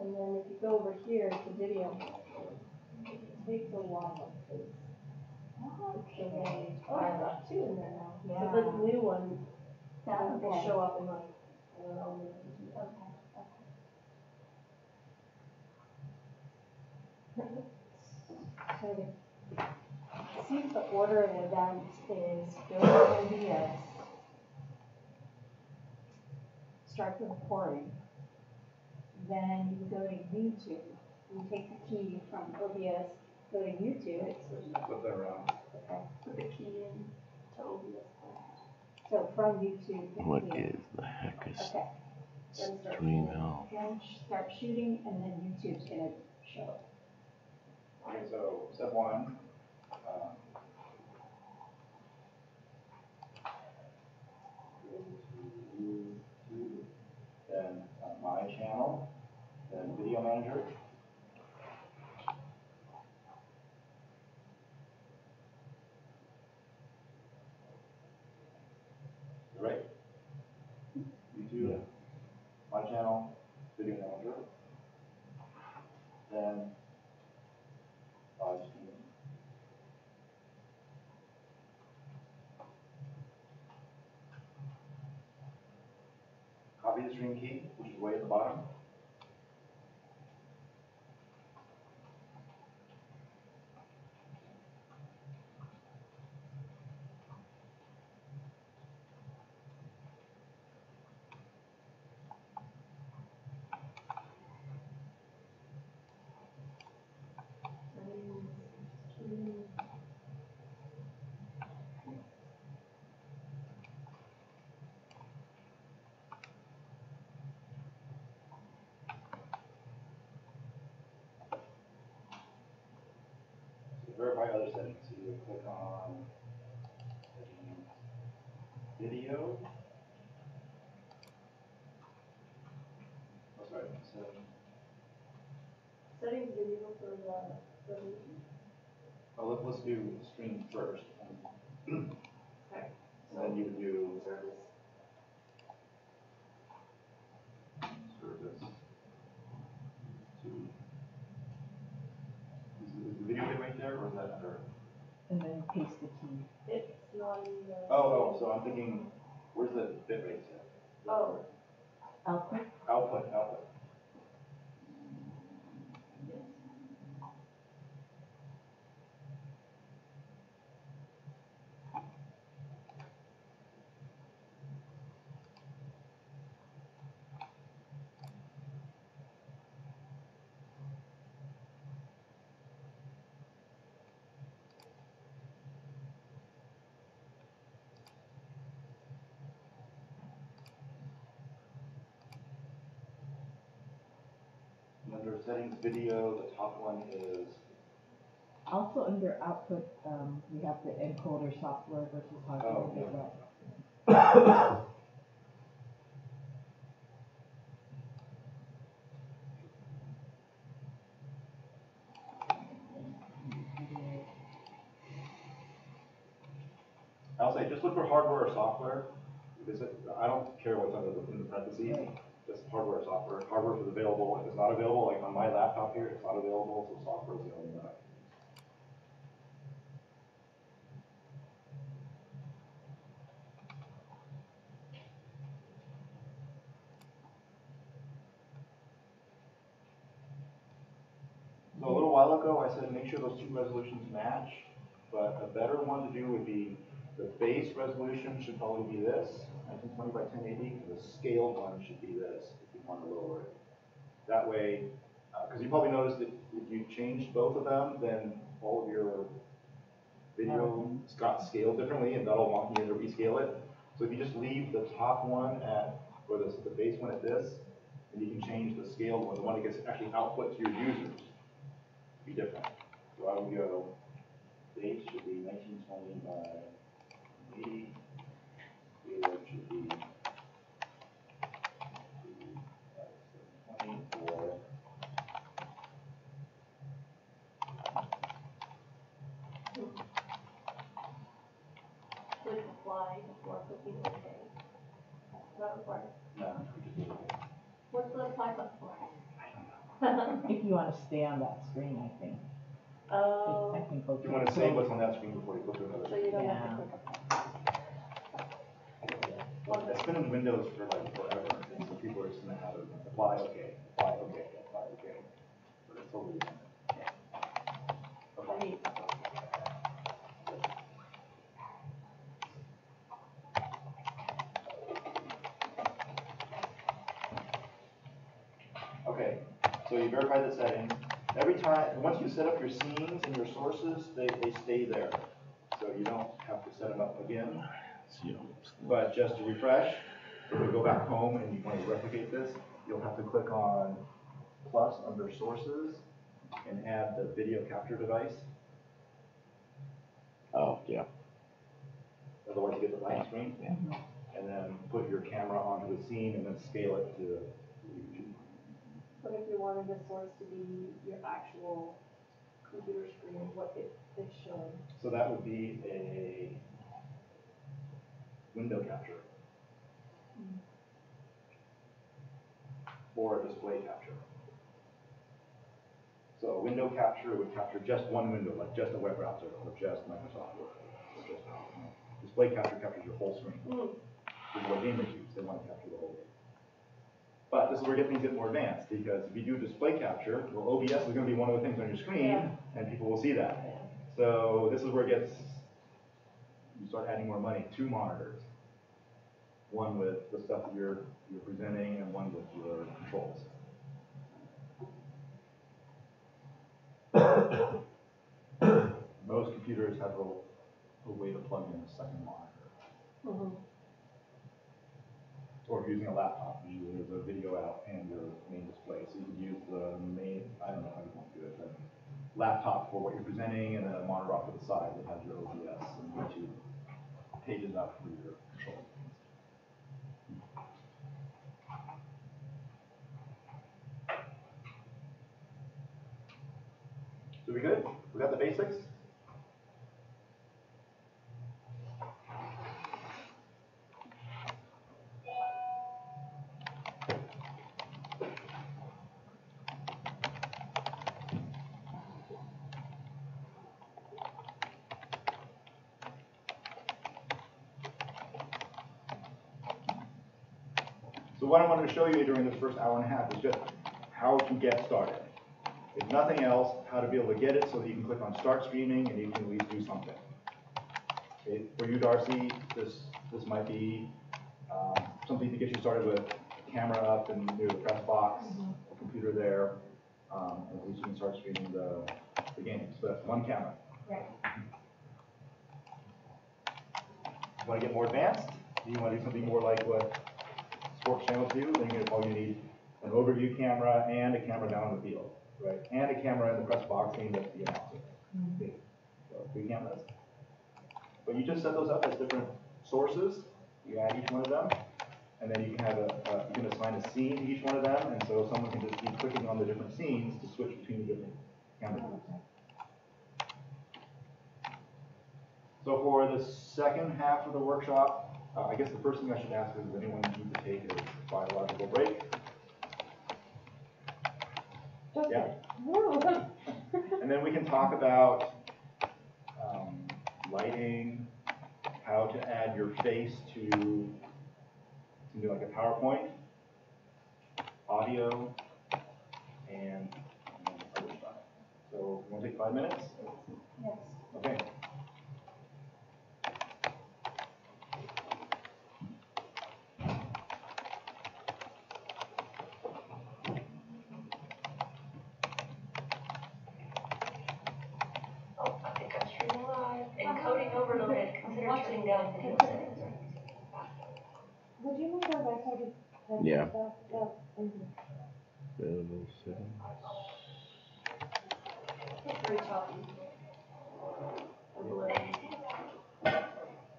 And then if you go over here to video, it takes a while because it's delayed. Oh, I've got two in there now. Yeah. So the new one That will okay. show up in like, I don't know, maybe. So see if the order of events is go to OBS, start the recording, then you go to YouTube. You take the key from OBS, go to YouTube. Flip that around. Okay. Put the key in to OBS. So from YouTube. What is the heck is okay. stream out? Then start shooting, and then YouTube's gonna show it. Okay, so step one. Then my channel, then video manager. Right? YouTube, yeah. My channel, video manager, then live stream. Copy the stream key, which is way at the bottom. Verify other settings. So you would click on settings, video. Oh, sorry, Settings video for the resolution. Oh, let's do stream first. Okay. And then you would do service. Service. Is the video right there, or is that under? And then paste the key. It's not in the. Oh, so I'm thinking, where's the bit rate set? Oh. Output. Output. Under settings video, the top one is. Also under output, we have the encoder software versus hardware. Oh, yeah. I'll say just look for hardware or software, because I don't care what's under in the parentheses. Right. Just hardware or software. Hardware is available. If it's not available, like on my laptop here, it's not available, so software is the only one I can use. So a little while ago, I said make sure those two resolutions match, but a better one to do would be the base resolution should probably be this, 1920 by 1080, and the scaled one should be this, if you want to lower it. That way, because you probably noticed that if you change both of them, then all of your video got scaled differently, and that'll want you to rescale it. So if you just leave the top one at, or the base one at this, and you can change the scaled one, the one that gets actually output to your users, be different. So I would go, base should be 1920 by 80, scale should be 720 Click apply before clicking OK. Is that required? No, you just do it. What's the apply button for? I don't know. If you want to stay on that screen, I think. Oh, I think You want to save what's on that screen before you go to another. so you don't have to Yeah. click. It's been in Windows for like forever, and so people are just gonna have it apply, okay, apply, okay, apply, okay. But it's totally different. Okay. Okay, so you verify the settings. Every time, once you set up your scenes and your sources, they stay there. So you don't have to set them up again. But just to refresh, if you go back home and you want to replicate this, you'll have to click on plus under sources and add the video capture device. Oh, yeah. Otherwise you get the blank screen. Yeah. And then put your camera onto the scene and then scale it to YouTube. But if you wanted the source to be your actual computer screen, what it's showing. So that would be a window capture. Or a display capture. So a window capture would capture just one window, like just a web browser, or just Microsoft Word, or just, display capture captures your whole screen. This is what gamers use, they want to capture the whole game. But this is where things get more advanced, because if you do display capture, well, OBS is going to be one of the things on your screen, and people will see that. So this is where it gets, you start adding more money, 2 monitors. One with the stuff that you're presenting, and one with your controls. Most computers have a way to plug in a second monitor. Or if you're using a laptop, usually there's a video out and your main display. So you could use the main, I don't know how you want to do it, but laptop for what you're presenting, and then a monitor off to the side that has your OBS and YouTube pages out for your controls. So we good? We got the basics? So what I wanted to show you during this first hour and a half is just how to get started. If nothing else, how to be able to get it so that you can click on start streaming and you can at least do something. Okay, for you, Darcy, this might be something to get you started with a camera up and near the press box, a computer there, and at least you can start streaming the games. So that's one camera. Right. Want to get more advanced? You want to do something more like what sports channels do? Then all you need an overview camera and a camera down in the field, right? And a camera in the press box aimed at the announcer. Okay. So 3 cameras. But you just set those up as different sources. You add each one of them, and then you can have you can assign a scene to each one of them, and so someone can just keep clicking on the different scenes to switch between the different camera views. So for the second half of the workshop, I guess the first thing I should ask is, does anyone need to take a biological break? Yeah. And then we can talk about lighting, how to add your face to something like a PowerPoint, audio, and other stuff. So you want to take 5 minutes? Yes. Okay. Encoding overloaded. Consider shutting down video settings. Would you mind if I started? Yeah. Thank you. Available settings. It's very choppy.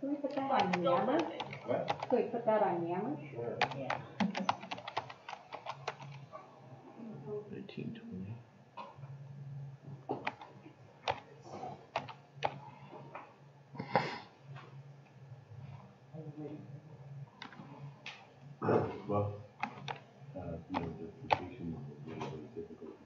Can we put that on Yammer? What? Can we put that on Yammer? Sure. Yeah. 1920. Well, the situation was really difficult.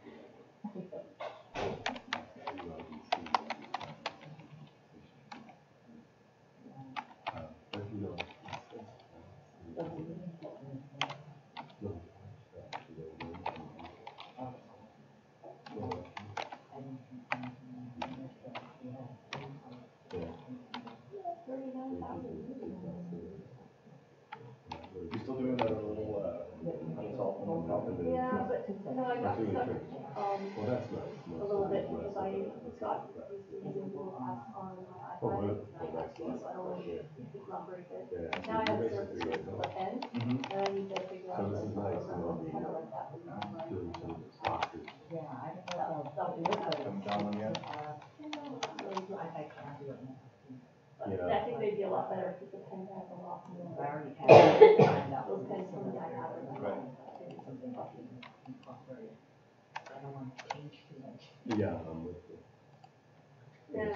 got stuck, Well, that's nice. a little bit because I got used to using Google Pass on my iPad and iPad too, so I always, it's not very good. Now I have a Surface with a pen, and I need to figure out like how to let that be. Yeah, I don't know That'll about be good. Haven't found one yet? I can't do it now. But I think they'd be a lot better if the pen has a lot I more. already had it. Those pens from the iPad are like. Right. Something about being incorporated. I don't want to change too much. Yeah, I'm with you. Yeah.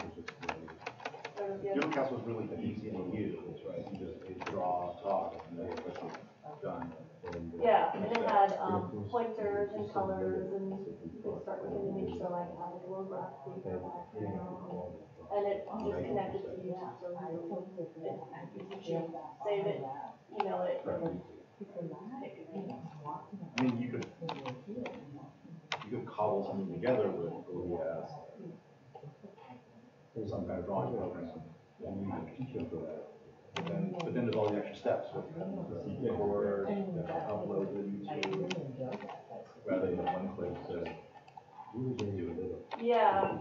Doodle Cast was really easy to use, right? You just draw, talk, and then click it, done. Yeah, and it had pointers and colors, and you could start with an image, so like have like a little graphic background, and it just connected to YouTube so easily. You could save it, email it, and pick it. I mean, you could cobble something together with OBS, some kind of drawing program, and you can teach them for that. But then there's all the extra steps with record, upload to YouTube, rather than one click to do it. Yeah,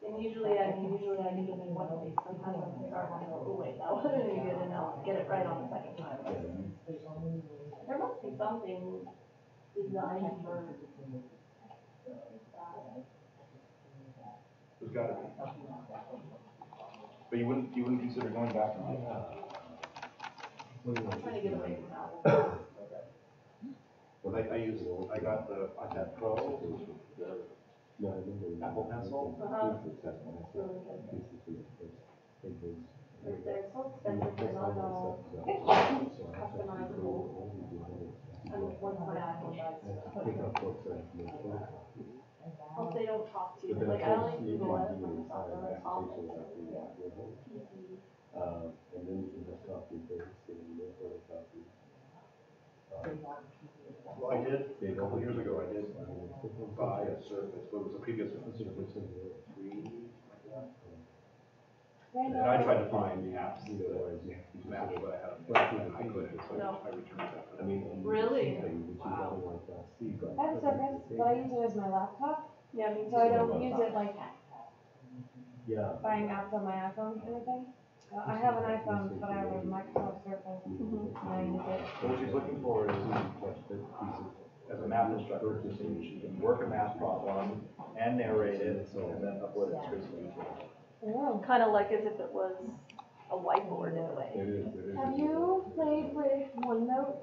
and usually I do it in one take. Sometimes I can start and go, oh wait, that wasn't any good, and I'll get it right on the second time. There must be something designed for that. There's gotta be. But you wouldn't consider going back and like, I'm trying to get away from that. well, I got the iPad Pro, which was the Apple Pencil. It's really good. They're so expensive, they're not all customizable. And once my iPhone dies, hope they don't talk to you. Like, I only Google it when it's on the office. PC. And then you can just copy and paste and then photocopy. Well, I did, a couple of years ago, I did buy a Surface, but it was a previous Surface 3, like that. And I tried to find apps that match what I had on the and I couldn't, so I returned that. I mean, Really? Wow. I have a Surface, but I use it as my laptop, Yeah, me so I too. don't use it like Yeah. buying apps on my iPhone or anything. I have an iPhone, but I have a Microsoft Surface, and I use it. So what she's looking for is, as a math instructor, so she can work a math problem and narrate it, and then upload it straight to YouTube. Oh. Kind of like as if it was a whiteboard in a way. Have you played with OneNote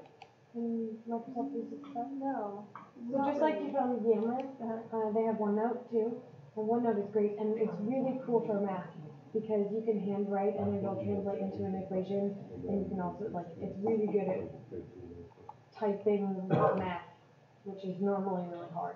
in Microsoft 365? No. So just like you found VMware, they have OneNote too. And OneNote is great, and it's really cool for math because you can handwrite and it'll translate into an equation, and you can also like it's really good at typing math, which is normally really hard.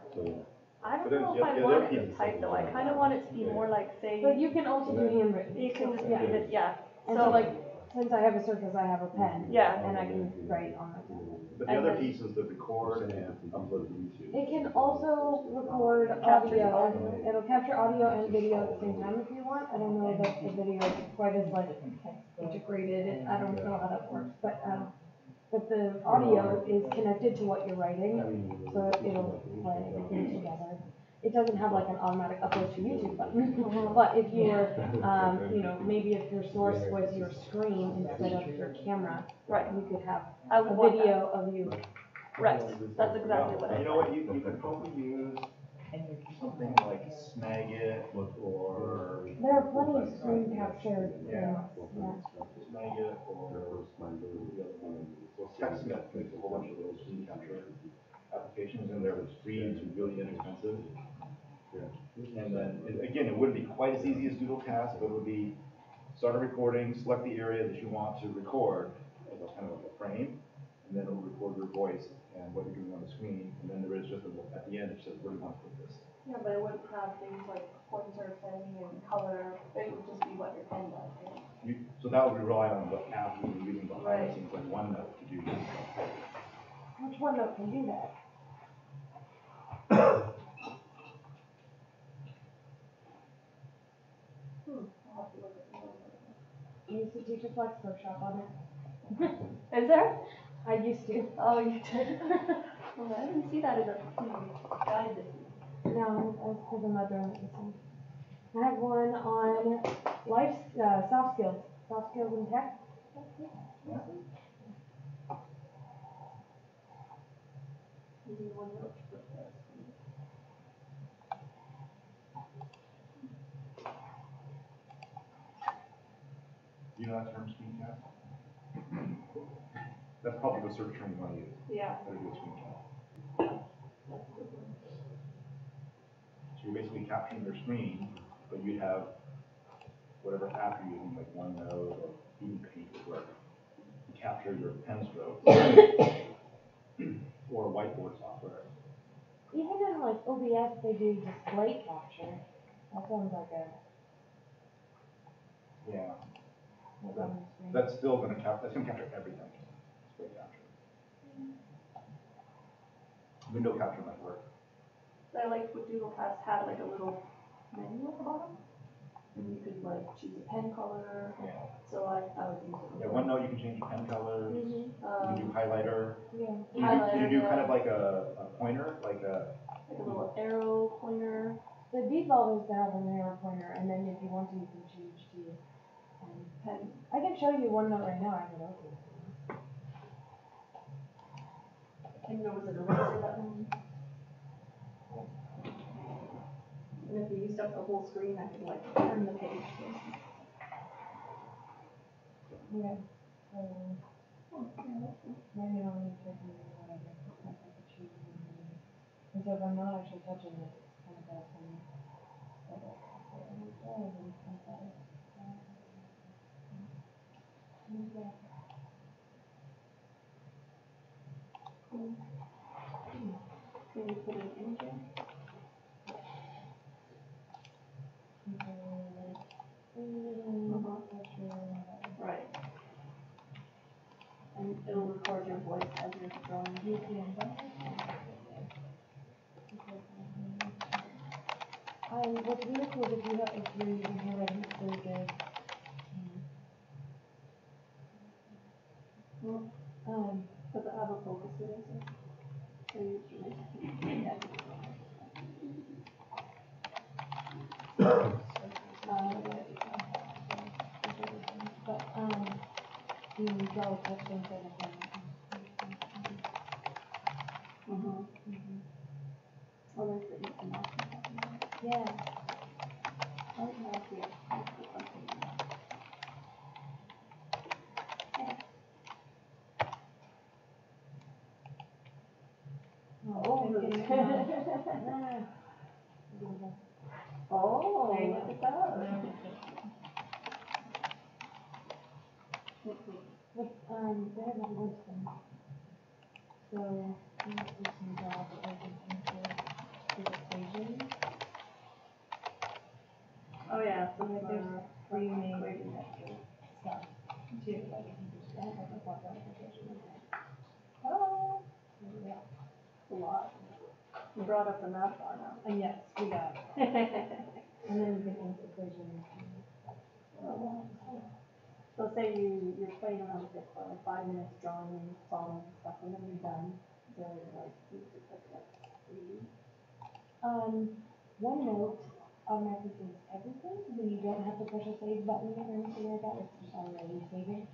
I don't But know if yeah, I yeah, want they're it to type though. I kind of want it to be more like, say, But you can also do handwritten. you can just Yeah. read it, yeah. And so like, since I have a Surface, I have a pen. Yeah. And I can write on my pen. But the other piece is the record and upload to YouTube. It can also record audio. It'll capture audio and video at the same time if you want. I don't know that the video is quite as like integrated. I don't know how that works, but the audio is connected to what you're writing, so it'll play everything together. It doesn't have like an automatic upload to YouTube button, but if you were, maybe if your source was your screen instead of your camera, Right. you could have I a would want that. video of you. Right. That's exactly what I You know what, you could probably use something like Snagit or There are plenty of screen capture things. Yeah. Snagit or the other one. Well, TextSmith makes a whole bunch of those screen capture applications in there that's free to really inexpensive. And then, again, it wouldn't be quite as easy as Doodlecast, but it would be start a recording, select the area that you want to record as a kind of like a frame, and then it'll record your voice and what you're doing on the screen, and then there is just at the end it says where do you want to put this. Yeah, but it wouldn't have things like pointer setting and color. It would just be what your pen does, right? So that would rely on what app you're using behind the scenes, like OneNote to do this. Which OneNote can do that? I'll have to look at the OneNote. I used to teach a flex workshop on it. Is there? I used to. Oh, you did? Well, I didn't see that in a guide this week. No, because I'm not doing it this time. I have one on life, soft skills in tech. Maybe one note for this. You know that term, screencast? That's probably the search term you want to use. Yeah. How to do a screencast. So you're basically capturing your screen, but you'd have whatever app you're using, like OneNote or even Paint would work. You capture your pen strokes or whiteboard software. Even in like OBS, they do display capture. That sounds like a. Yeah. What's on the screen. That's still going to capture. That's going to capture everything. Display capture. Window capture might work. I liked what Doodlecast had, like a little menu at the bottom. And you could like choose a pen color. Yeah. So I would use it. Yeah, OneNote you can change your pen colors. You can do highlighter. Yeah. You do kind of like a pointer, like a little arrow pointer. The default is to have an arrow pointer, and then if you want to, you can change to Pen. I can show you OneNote right now. I can open it. And there was an eraser button. And if you used up the whole screen, I could like turn the page. Yeah. So right now I'm checking whatever. I could choose one. And so if I'm not actually touching it, it's kind of bad for me. Can you put an image in? Right. And it'll record your voice as you're drawing. What's really cool is if you're using handwriting, it's really good. Does it have a focus eraser? Or you yeah. But you draw a text instead of Oh, there's the instant mouse. yeah. Right now here. Oh, really? Oh, look at that. But they have a voice thing. So this is some job that I can enter the equation. Oh yeah, so Like there's pre-made equation. stuff too. Like if you just have like a plug application. Oh, yeah. A lot. You brought up the math bar now. And yes, we got it. And then you can enter equation. So say you're playing around with it for like 5 minutes, drawing and solving stuff, and then you're done. So like you just click like 3. OneNote automatically saves everything, so you don't have to push a save button or anything like that. It's just already saving.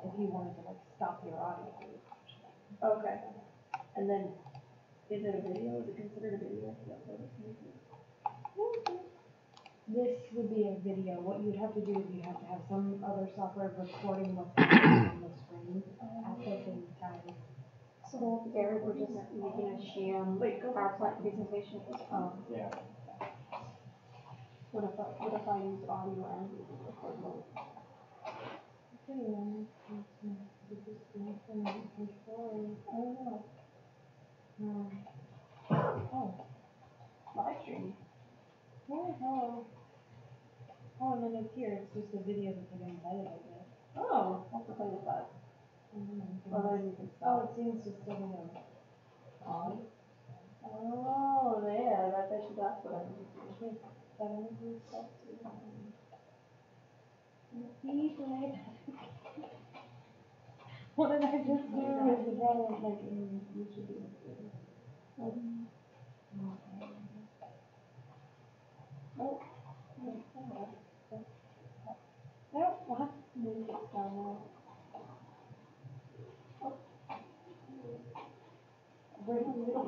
If you wanted to like stop your audio. Okay. And then is it a video? Is it considered a video if you upload it to YouTube? This would be a video. What you'd have to do is you'd have to have some other software recording what's happening on the screen at the same time. So Eric, we're just making a sham PowerPoint presentation. Yeah. What if I use audio and video record both? Okay, Live stream. Oh, and then it's here. It's just a video that's like embedded, I guess. Oh, I'll have to play with that. Well, then you can Oh, stop. it seems just over there. On. Oh, there. I bet you that's what I need to do. Okay, 7 stuff too. Keep it. What did I just do is the problem like in YouTube.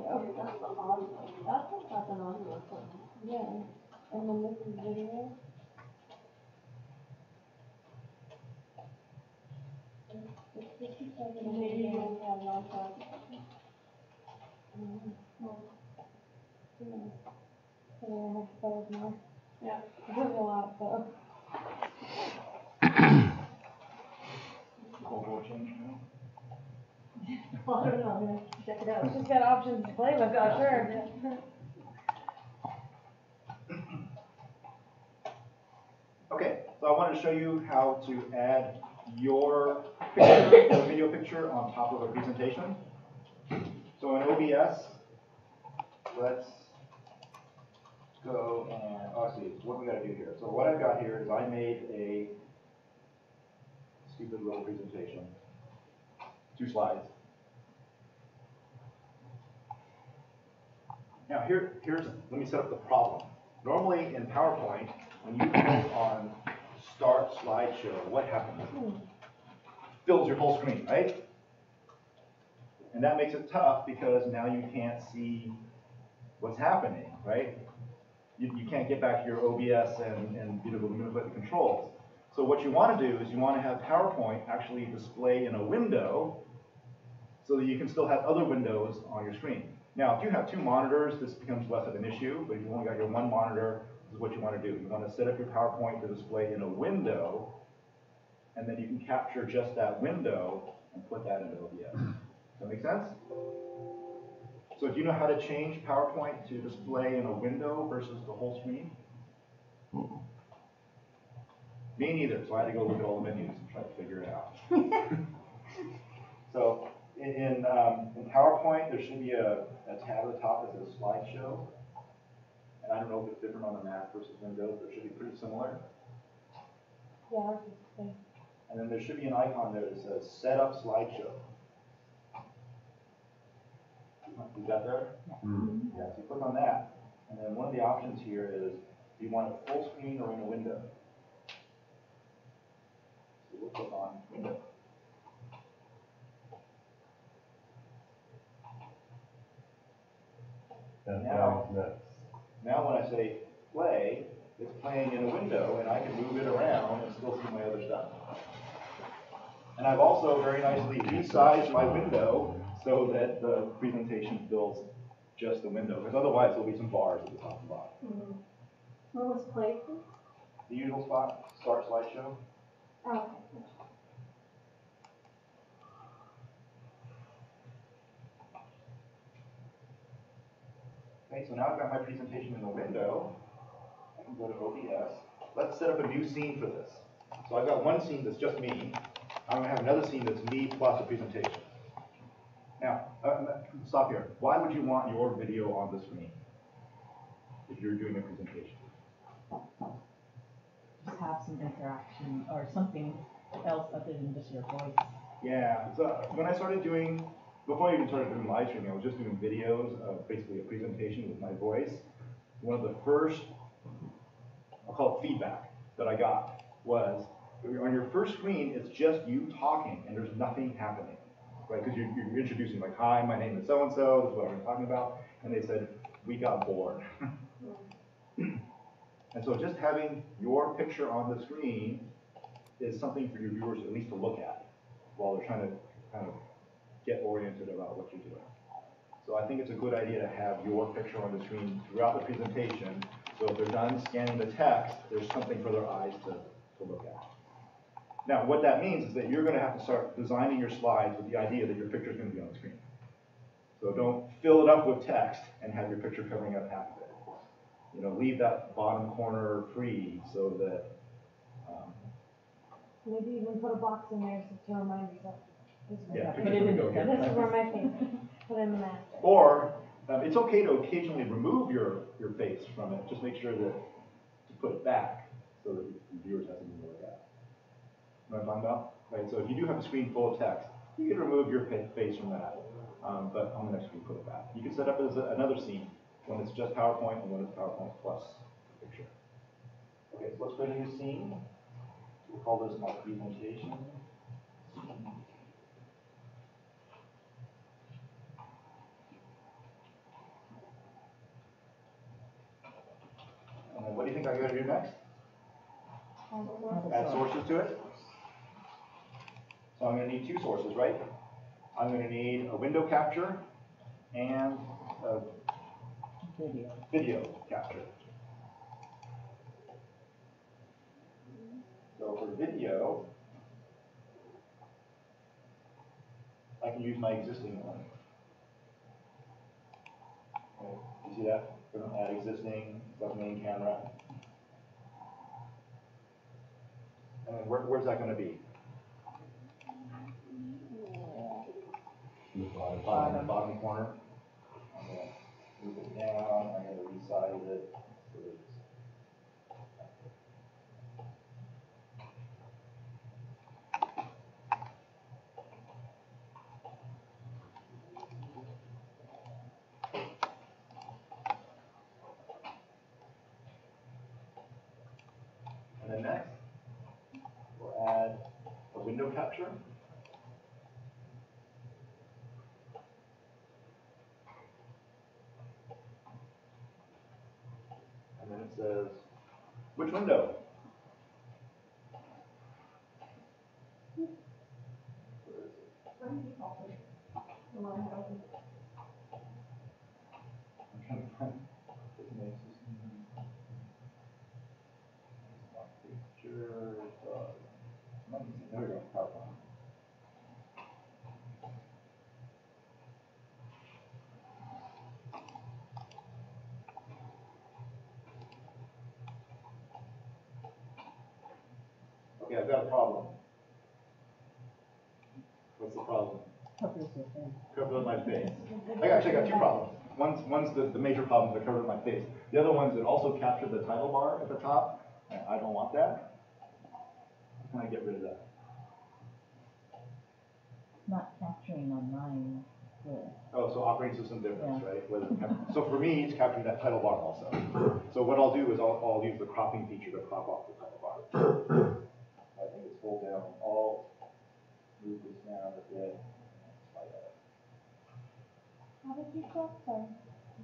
video. That's the audio. That's an audio clip. Yeah. And then this is video. It's 57 Maybe minutes. you'll have it on top. Yeah. So I have to play with more. Yeah. There's a lot, so. Cold War change, you know? Well, I don't know, I'm gonna check it out. She's got options to play with, I'm sure. Okay, so I wanted to show you how to add your picture, your video picture on top of a presentation. So in OBS, let's go and, oh, see, what we gotta do here. So what I've got here is I made a stupid little presentation, 2 slides. Now let me set up the problem. Normally in PowerPoint, when you click on Start Slideshow, what happens? Fills your whole screen, right? And that makes it tough because now you can't see what's happening, right? You can't get back to your OBS and be able to manipulate the controls. So what you want to do is you want to have PowerPoint actually display in a window so that you can still have other windows on your screen. Now, if you have 2 monitors, this becomes less of an issue, but if you've only got your 1 monitor, this is what you want to do. You want to set up your PowerPoint to display in a window, and then you can capture just that window and put that into OBS. Does that make sense? So do you know how to change PowerPoint to display in a window versus the whole screen? Me neither, so I had to go look at all the menus and try to figure it out. So in PowerPoint, there should be a tab at the top that says Slideshow. And I don't know if it's different on the Mac versus Windows, but it should be pretty similar. Yeah, ours is the same. And then there should be an icon there that says Set Up Slideshow. Is that there? Mm. Yeah, so you click on that. And then one of the options here is, do you want it full screen or in a window? So we'll click on window. Now when I say play, it's playing in a window and I can move it around and still see my other stuff. And I've also very nicely resized my window so that the presentation fills just the window, because otherwise there'll be some bars at the top and bottom. Mm-hmm. What was play? The usual spot, Start Slideshow. Oh, okay. Okay, so now I've got my presentation in the window. I can go to OBS. Let's set up a new scene for this. So I've got one scene that's just me. I'm going to have another scene that's me plus a presentation. Now, stop here. Why would you want your video on the screen if you're doing a presentation? Just have some interaction or something else other than just your voice. Yeah, so when I started doing, before I even started doing live streaming, I was just doing videos of basically a presentation with my voice. One of the first, I'll call it feedback, that I got was, on your first screen, it's just you talking and there's nothing happening, right? Because you're introducing like, hi, my name is so-and-so, this is what I'm talking about. And they said, we got bored. And so just having your picture on the screen is something for your viewers at least to look at while they're trying to kind of get oriented about what you're doing. So I think it's a good idea to have your picture on the screen throughout the presentation, so if they're done scanning the text, there's something for their eyes to look at. Now, what that means is that you're going to have to start designing your slides with the idea that your picture is going to be on the screen. So don't fill it up with text and have your picture covering up half of it. You know, leave that bottom corner free so that Maybe even put a box in there to remind yourself. yeah, Put it in the This is where my face is. Put in the master. or it's okay to occasionally remove your face from it. Just make sure that to put it back so that the viewers have something to look at. You know what I'm talking about? Right. So if you do have a screen full of text, you can remove your face from that. But on the next screen, put it back. You can set up as another scene, one that's just PowerPoint and one that's PowerPoint plus picture. Okay, so let's create a new scene. We'll call this my presentation. do you think I'm going to do next? Add sources to it. So I'm going to need two sources, right? I'm going to need a window capture and a video capture. So for video, I can use my existing one. Okay. You see that? We're going to add existing, like main camera. And then where's that going to be? Bottom corner. I'm going to move it down. I'm going to resize it. So it's and then next, we'll add a window capture. And then it says, which window? Where is it? I'm trying to find this name system. Picture. There we go. PowerPoint. Okay, I've got a problem. What's the problem? Cover my face. I actually got two problems. One's the major problem is the cover of my face. The other one's that also captured the title bar at the top. I don't want that. How can I get rid of that? Not capturing on mine. Oh, so operating system difference, right? So for me, it's capturing that title bar also. So what I'll do is I'll use the cropping feature to crop off the title bar. I think it's hold down Alt, move this down a bit, and slide that up. How did you crop? Sorry.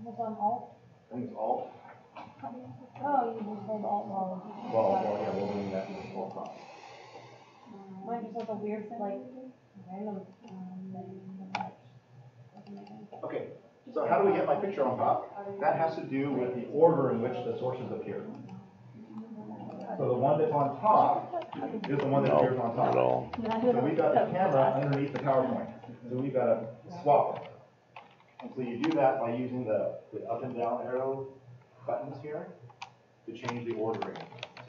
Was on Alt? I think it's Alt. Oh, you just hold Alt while. Well, yeah, we'll do that with full crop. Mine just has a weird, like, random, Okay, so how do we get my picture on top? That has to do with the order in which the sources appear. So the one that's on top is the one that appears on top. So we've got the camera underneath the PowerPoint. So we've got to swap them. And so you do that by using the up and down arrow buttons here to change the ordering.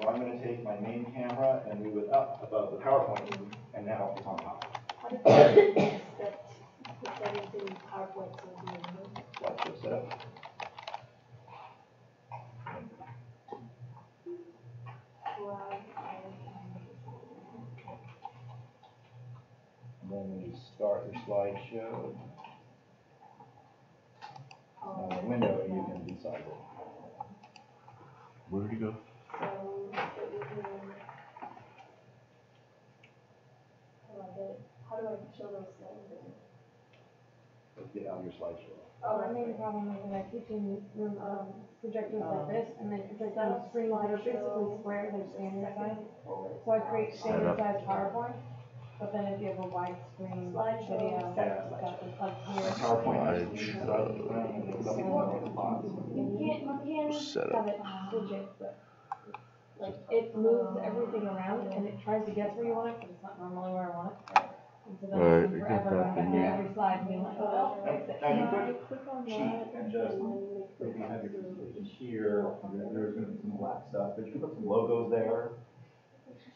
So I'm going to take my main camera and move it up above the PowerPoint, and now it's on top. How did you set the settings in PowerPoint to be in Slideshow setup. And then when you start your slideshow, the window, you can resize it. Where did he go? So it would be, how do I show those things? Let's get out of your slideshow. Oh, my main problem is that I keep in projectors like this, and then it's like on screens that are basically square, they're standard size. So I create standard size PowerPoint, but then if you have a wide screen video, it's got this up here. PowerPoint. You can have it switch it, but like it moves everything around and it tries to guess where you want it, but it's not normally where I want it. And so then I spend forever going back to every slide and being like, oh, fix it. Now you could cheat and just maybe have your presentation here, there's going to be some black stuff, but you could put some logos there.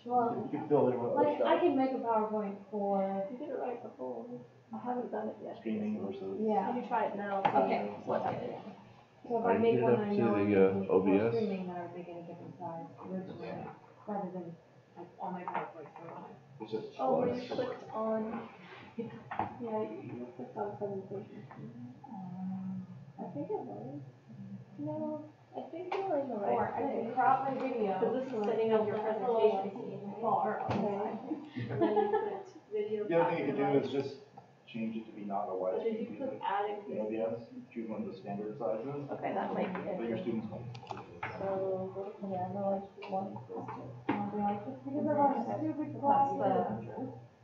Well, You could fill it with other like stuff. I can make a PowerPoint for, You did it right before. I haven't done it yet. Streaming versus. yeah. Can you try it now? Okay, let's get it. So if I You make get one up that I to know the, I'm using for OBS? streaming, then I would make it a different size originally, rather than like all my PowerPoints are on it. It's just Oh, where plus. you clicked on, Yeah, you clicked on presentation. I think it was. no, I think you're in the right Or I place. can crop my video. Because this is setting up your presentation. Far on the side. And then you put video. The other thing you could do is just change it to be not a But widescreen if you view click add in increase, OBS, choose one of the standard sizes okay, that might be that it. your students might. So, go to camera, like, one equals two. I'll be like, it's because of our stupid classes.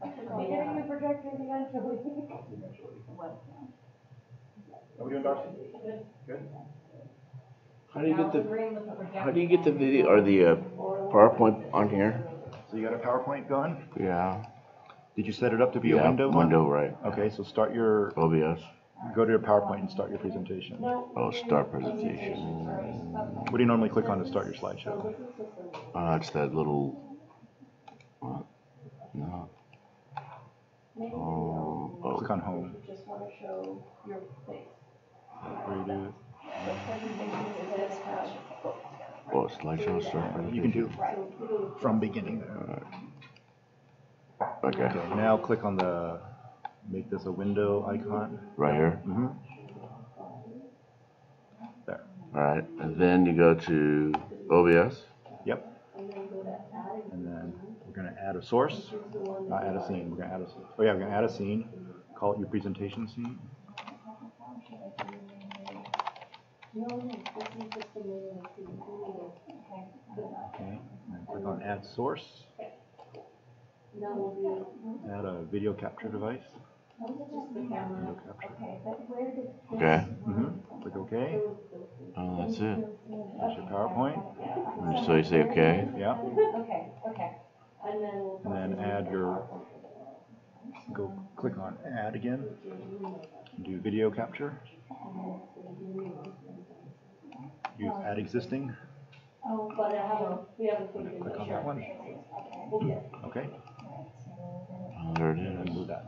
I'm getting new projectors eventually. Eventually. How we doing, Darcy? Good? How do you get the video or the PowerPoint on here? So you got a PowerPoint going? Yeah. Did you set it up to be a Yeah, window one? window, right. Okay, so start your, OBS. go to your PowerPoint and start your presentation. Oh, start presentation. What do you normally click on to start your slideshow? It's that little. What? No. Oh. Click on home. You just wanna show your face. Where you do Oh, slideshow start it. presentation. You can do from beginning there. Okay. Okay, now click on the, make this a window icon. Right here. Mm-hmm. There. All right, and then you go to OBS. Yep. And then we're gonna add a source, not add a scene, we're gonna add a, oh yeah, we're gonna add a scene, call it your presentation scene. Okay, and click on add source. Add a video capture device. Video capture. Okay. Mm-hmm. Click OK. Oh, that's it. That's your PowerPoint. And so you say okay. Yeah. Okay. And then add your, go click on add again. Do video capture. Use add existing. But we haven't put it in. Click on that one. Okay. Oh, there it And then is. move that.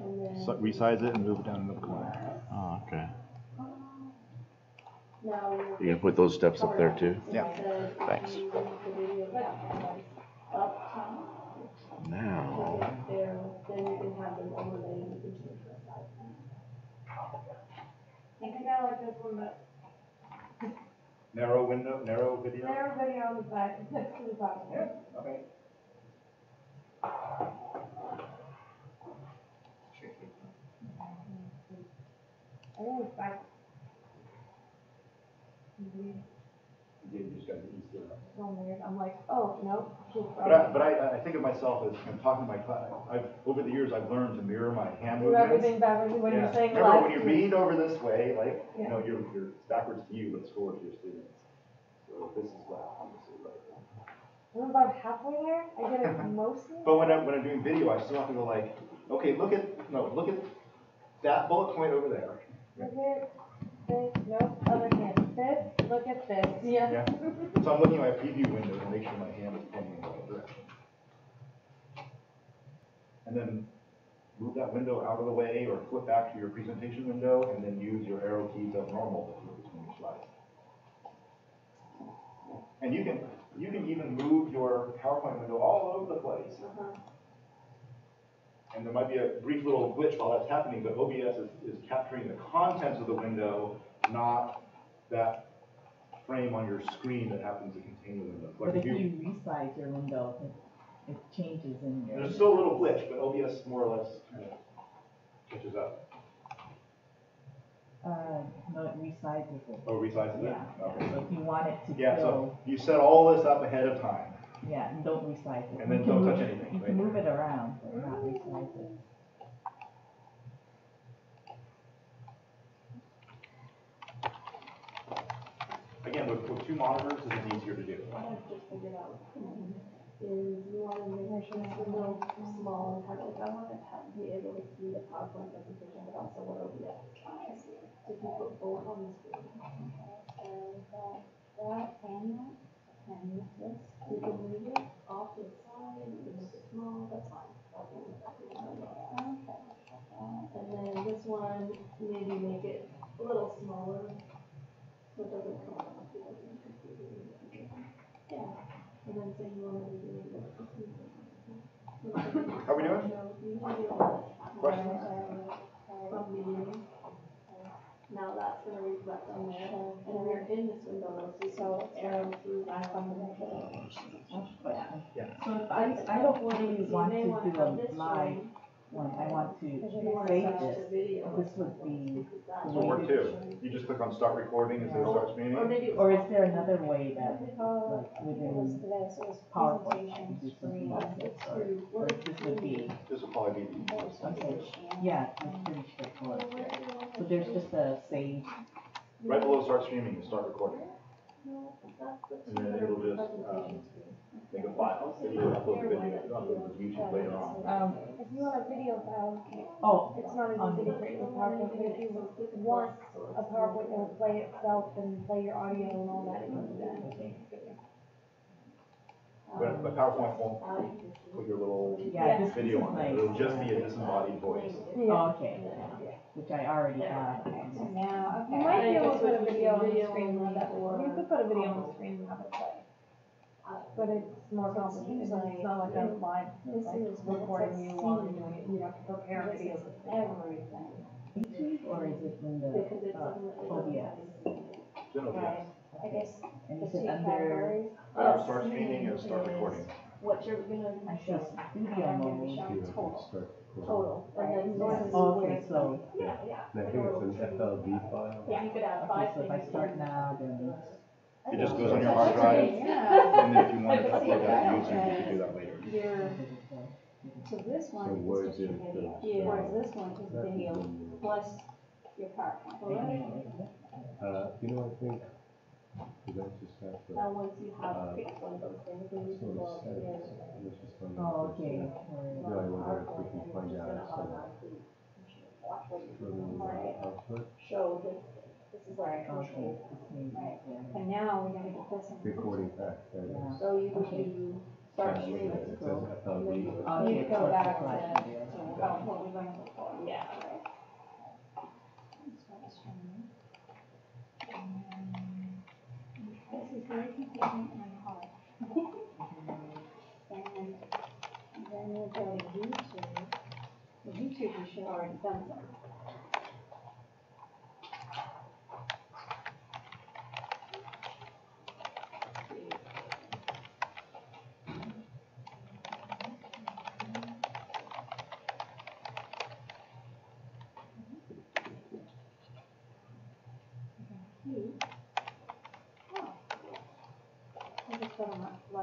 So resize it and move it down in the corner. Oh, okay. You can put those steps up there too? Yeah. Thanks. Now, Then you can have them overlay and you can change the size. I think I like this one, but Narrow window, narrow video. narrow video on the side, next to the bottom. Okay. I think it's fine. You just gotta get used to it. So weird. I'm like, oh, no. But I think of myself as I'm talking to my class. Over the years I've learned to mirror my hand Do movements. everything backwards when you're saying Remember live. when you read over this way, like Yeah. you're it's backwards to you, but it's forward to your students. So this is left, this is right. I'm about halfway there. I get it mostly. But when I'm doing video, I still have to go like, okay, look at that bullet point over there. Look at this. Nope. Other hand. This. Look at this. Yeah. Yeah. So I'm looking at my preview window to make sure my hand is pointing in the right direction. And then move that window out of the way or flip back to your presentation window and then use your arrow keys as normal to move between your slides. And you can even move your PowerPoint window all over the place. And there might be a brief little glitch while that's happening, but OBS is capturing the contents of the window, not that frame on your screen that happens to contain the window. Like But if you resize your window, it changes in your. there's still a little glitch, but OBS more or less kind of catches up. No, it resizes it. Oh, resizes it? Yeah. Okay. So if you want it to Yeah, go, so you set all this up ahead of time. yeah, and don't resize it. And then You can don't touch move- anything, You right? can move it around, but not resize it. Again, with two monitors, this is easier to do. What I've just figured out is you want to make sure it's a little small and kind of like I want to be able to see the PowerPoint presentation, but also what OBS is trying to see. So if you put both on the screen. And that and this, you can move it off to the side, you can make it small, that's fine. And then this one, maybe make it a little smaller, so it doesn't come out. Yeah, and then say you want to do How are we doing? Questions? From beginning. Now that's gonna reflect on there, and we're in this window, so arrow through that on the Yeah. Yeah. So if I don't really want to do a live when I want to Because you want to save switch this, to video. this would be the So work way too. You just click on start recording instead of start streaming. Or maybe Or is there another way that, Oh, like, it was within this, it was PowerPoint, I presentation can do something screen. like this, or this would be, This will probably be the okay, yeah, it's pretty straightforward. So there's just a save, right below start streaming is start recording. And then it'll just make a file. Then you upload the video, upload it to YouTube later on. If you want a video file, oh, it's not as easy to create with PowerPoint, but if you want a PowerPoint that will play itself and play your audio and all that, it can do that. But PowerPoint won't put your little yeah, this video is on nice. it. It'll just be a disembodied voice. Oh, okay, yeah, which I already have. So now, you might be able to put a video on the screen and have it, you could put a video on the screen and have it play. But it's more complicated, it's not like a live, like recording you while you're doing it, you have to prepare a video. YouTube, or is it in the OBS? Then it'll be- I guess. And is it under, Start streaming and start recording. what you're gonna I see studio mode. Here, I can start recording. total, and then this is Oh, where okay, it's so, yeah, yeah. And I think it's an FLV file. Yeah, you could have okay, five so if I things. start now, then, It just goes on your hard drive. And then if you wanted to upload that to YouTube, you could do that later. So this So one where is is just your it? video, whereas this one is video plus your PowerPoint. You know, I think, because I just have to, Now, once you have picked one of those things, then you can sort go of up sense, here. let's just find oh, out. okay. You know, I wonder if we can find out some output, Show that this is like Okay, control. this means, yeah. And now we gotta get this in. recording back, that is. Yeah. So you would do start It streaming. says FLV. Okay, You it's go sort of back flash to, video. what we're going to look for. Yeah. Start streaming. This is very confusing and hard. And then we'll go to YouTube. The YouTube we should have already done some. We'll just go to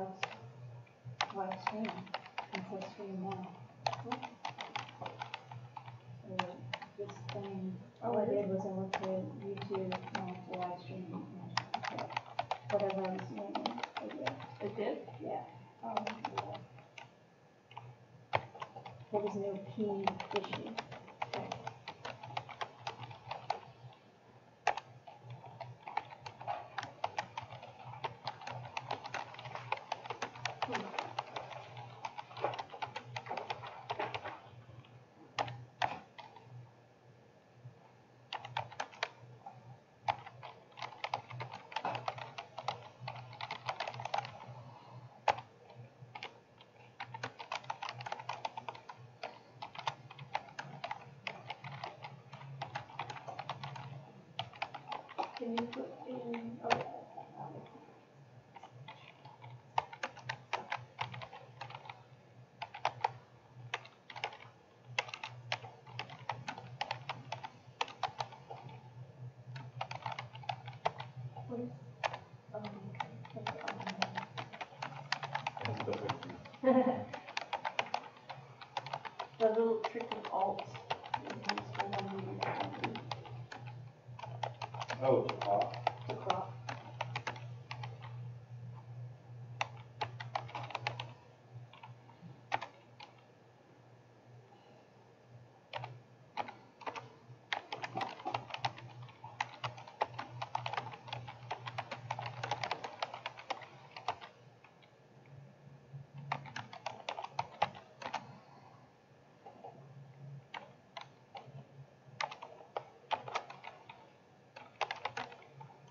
live stream, and say stream now. So this thing, all I did was I went to YouTube, to live stream, and whatever I was doing, It did? yeah. There was no key issue. Can you put in, oh, what is, the little trick with alt is useful when you have Oh, to crop.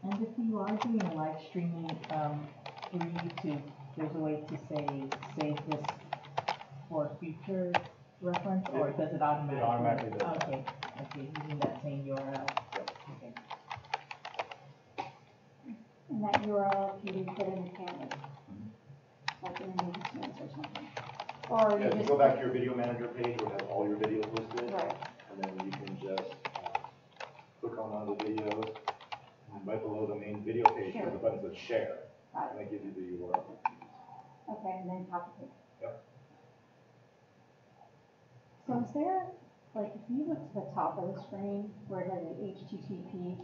And if you are doing a live streaming, through YouTube, there's a way to say, save this for future reference, or does it automatically? It automatically does. Okay, okay, using that same URL. Okay. And that URL can be put in the Canvas, like in the movie notes or something. Or Yeah, you if you just. go back to your video manager page, where it has all your videos listed. Right. And then you can just click on one of the videos, and right below the main video page, there's a button that says share. And that gives you the URL. Okay, and then copy paste. Yep. So is there, like, if you look to the top of the screen where it has an HTTP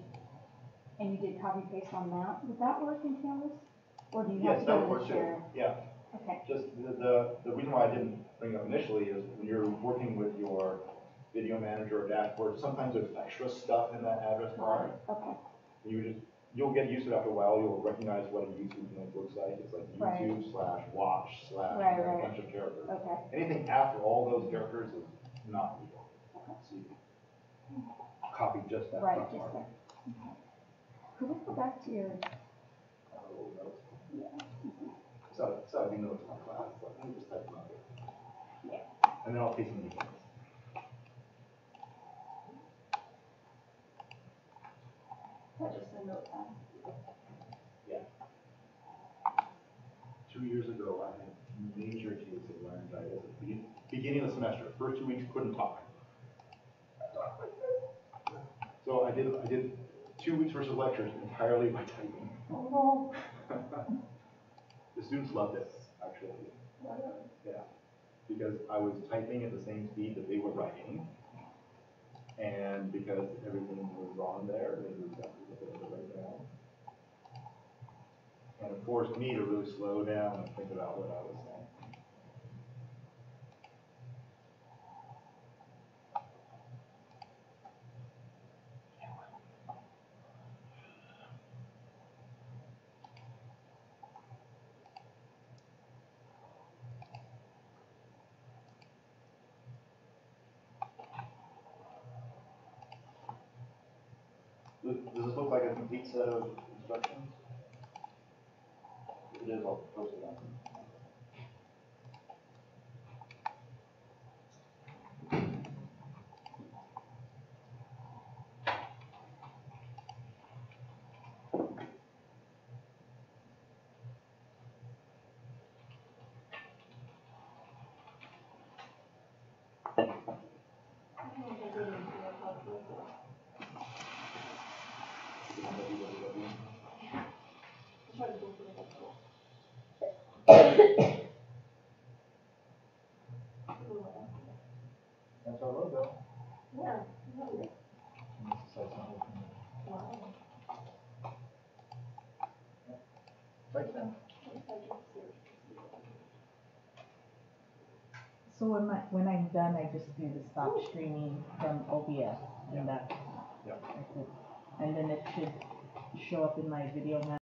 and you did copy paste on that, would that work in Canvas? Or do you have Yes, to that go would to work the too. share? Yeah. Okay. Just the reason why I didn't bring it up initially is when you're working with your video manager or dashboard, sometimes there's extra stuff in that address bar. Okay. You'll get used to it after a while. You'll recognize what a YouTube link looks like. It's like YouTube/watch/ a bunch of characters. Okay. Anything after all those characters is not legal. So you copy just that. Right, front just part. that. Okay. Could we go back to your, Oh, notes. yeah. So you know it's my class. Let me just type them out here. Yeah. And then I'll paste them again. That's just a note down. Yeah. 2 years ago, I had a major case of laryngitis at the beginning of the semester. First 2 weeks, couldn't talk. So I did 2 weeks worth of lectures entirely by typing. Oh. The students loved it, actually. Yeah. Because I was typing at the same speed that they were writing. And because everything was on there, they knew exactly what they were writing down. And it forced me to really slow down and think about what I was saying. Does this look like a complete set of instructions? If it is, I'll post it on. That's our logo. Yeah. Right then. So when I'm done, I just do the stop streaming from OBS, and that's Yeah. it. And then it should show up in my video manager.